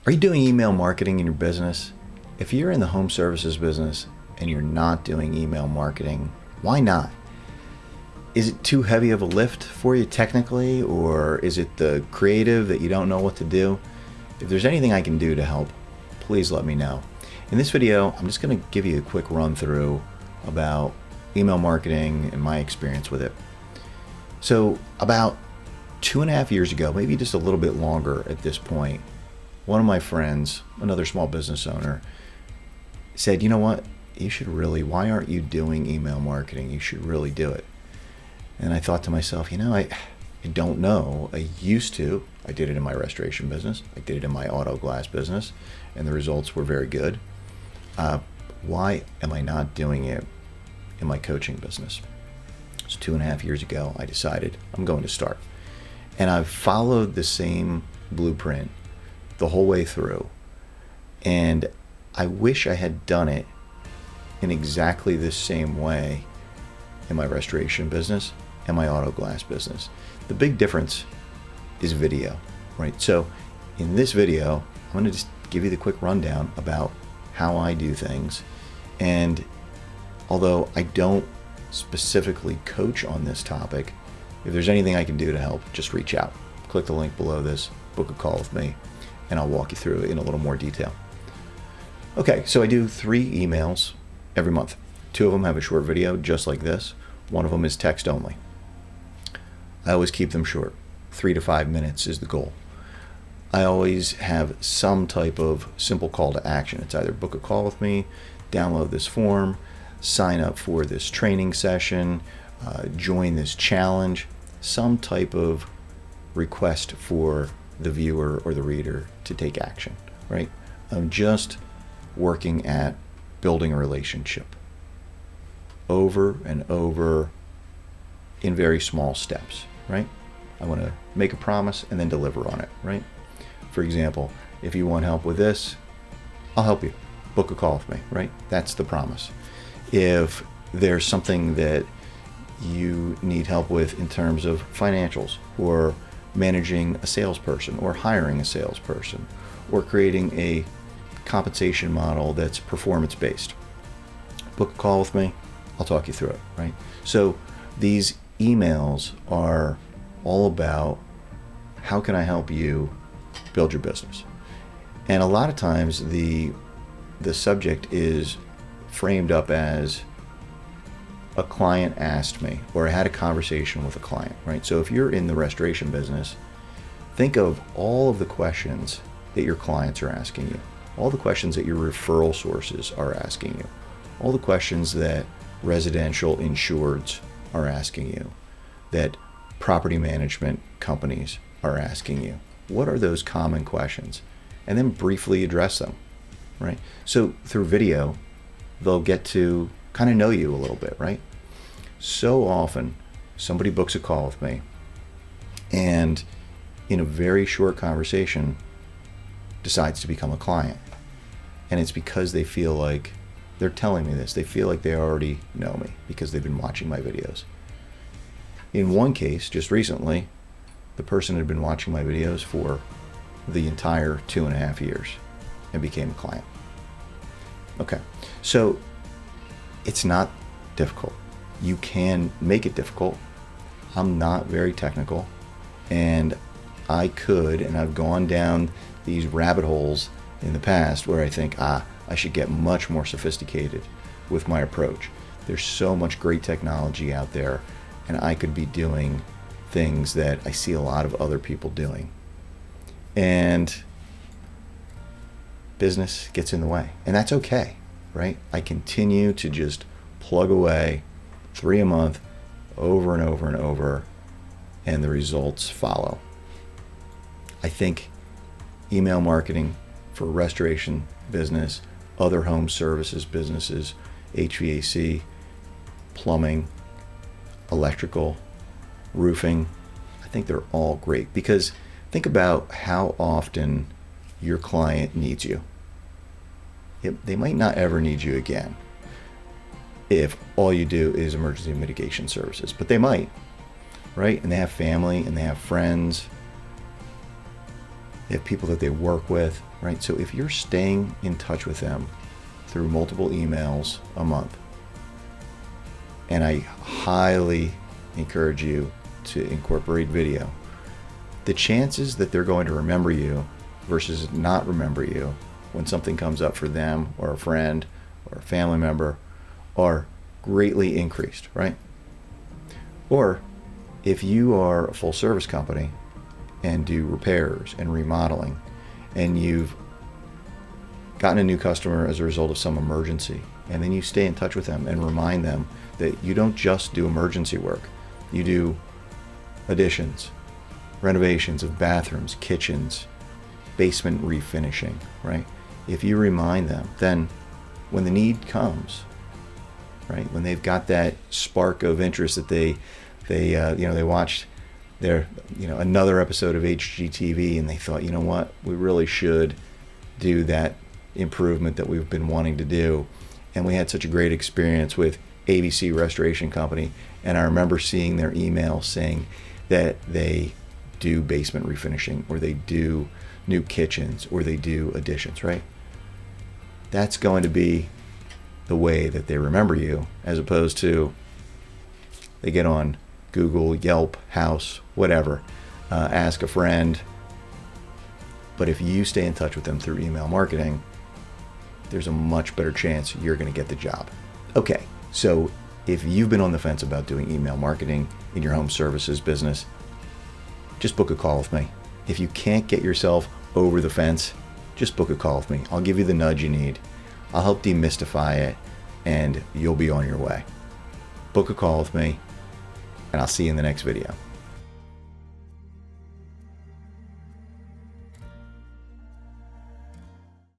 Are you doing email marketing in your business? If you're in the home services business and you're not doing email marketing, why not? Is it too heavy of a lift for you technically, or is it the creative that you don't know what to do? If there's anything I can do to help, please let me know. In this video, I'm just going to give you a quick run through about email marketing and my experience with it. So about 2.5 years ago, maybe just a little bit longer at this point, one of my friends, another small business owner, said, you know what, why aren't you doing email marketing? You should really do it. And I thought to myself, I don't know. I used to. I did it in my restoration business. I did it in my auto glass business, and the results were very good. Why am I not doing it in my coaching business? So 2.5 years ago, I decided I'm going to start. And I've followed the same blueprint the whole way through. And I wish I had done it in exactly the same way in my restoration business and my auto glass business. The big difference is video, right? So in this video, I'm going to just give you the quick rundown about how I do things. And although I don't specifically coach on this topic, if there's anything I can do to help, just reach out. Click the link below this, book a call with me, and I'll walk you through it in a little more detail. Okay, so I do 3 emails every month. 2 of them have a short video just like this. 1 of them is text only. I always keep them short. 3 to 5 minutes is the goal. I always have some type of simple call to action. It's either book a call with me, download this form, sign up for this training session, join this challenge, some type of request for the viewer or the reader to take action, right? I'm just working at building a relationship over and over in very small steps, right? I want to make a promise and then deliver on it, right? For example, if you want help with this, I'll help you. Book a call with me, right? That's the promise. If there's something that you need help with in terms of financials, or managing a salesperson, or hiring a salesperson, or creating a compensation model that's performance-based, book a call with me. I'll talk you through it, right? So these emails are all about how can I help you build your business. And a lot of times the subject is framed up as a client asked me, or I had a conversation with a client, right? So if you're in the restoration business, think of all of the questions that your clients are asking you, all the questions that your referral sources are asking you, all the questions that residential insureds are asking you, that property management companies are asking you. What are those common questions? And then briefly address them, right? So through video, they'll get to kind of know you a little bit, right? So often somebody books a call with me, and in a very short conversation decides to become a client. And it's because they feel like they're telling me this. They feel like they already know me because they've been watching my videos. In one case, just recently, the person had been watching my videos for the entire 2.5 years and became a client. Okay, so it's not difficult. You can make it difficult. I'm not very technical, and I could, and I've gone down these rabbit holes in the past where I think, I should get much more sophisticated with my approach. There's so much great technology out there, and I could be doing things that I see a lot of other people doing. And business gets in the way, and that's okay, right? I continue to just plug away 3 a month over and over and over, and the results follow. I think email marketing for restoration business, other home services businesses, HVAC, plumbing, electrical, roofing, I think they're all great, because think about how often your client needs you. They might not ever need you again if all you do is emergency mitigation services, but they might, right? And they have family and they have friends. They have people that they work with, right? So if you're staying in touch with them through multiple emails a month, and I highly encourage you to incorporate video, the chances that they're going to remember you versus not remember you when something comes up for them or a friend or a family member are greatly increased, right? Or if you are a full service company and do repairs and remodeling, and you've gotten a new customer as a result of some emergency, and then you stay in touch with them and remind them that you don't just do emergency work, you do additions, renovations of bathrooms, kitchens, basement refinishing, right? If you remind them, then when the need comes, right, when they've got that spark of interest that they watched their, another episode of HGTV and they thought, you know what, we really should do that improvement that we've been wanting to do. And we had such a great experience with ABC Restoration Company. And I remember seeing their email saying that they do basement refinishing, or they do new kitchens, or they do additions, right? That's going to be the way that they remember you, as opposed to they get on Google, Yelp, House, whatever, ask a friend. But if you stay in touch with them through email marketing, there's a much better chance you're going to get the job. Okay, so if you've been on the fence about doing email marketing in your home services business, just book a call with me. If you can't get yourself over the fence, just book a call with me. I'll give you the nudge you need. I'll help demystify it, and you'll be on your way. Book a call with me, and I'll see you in the next video.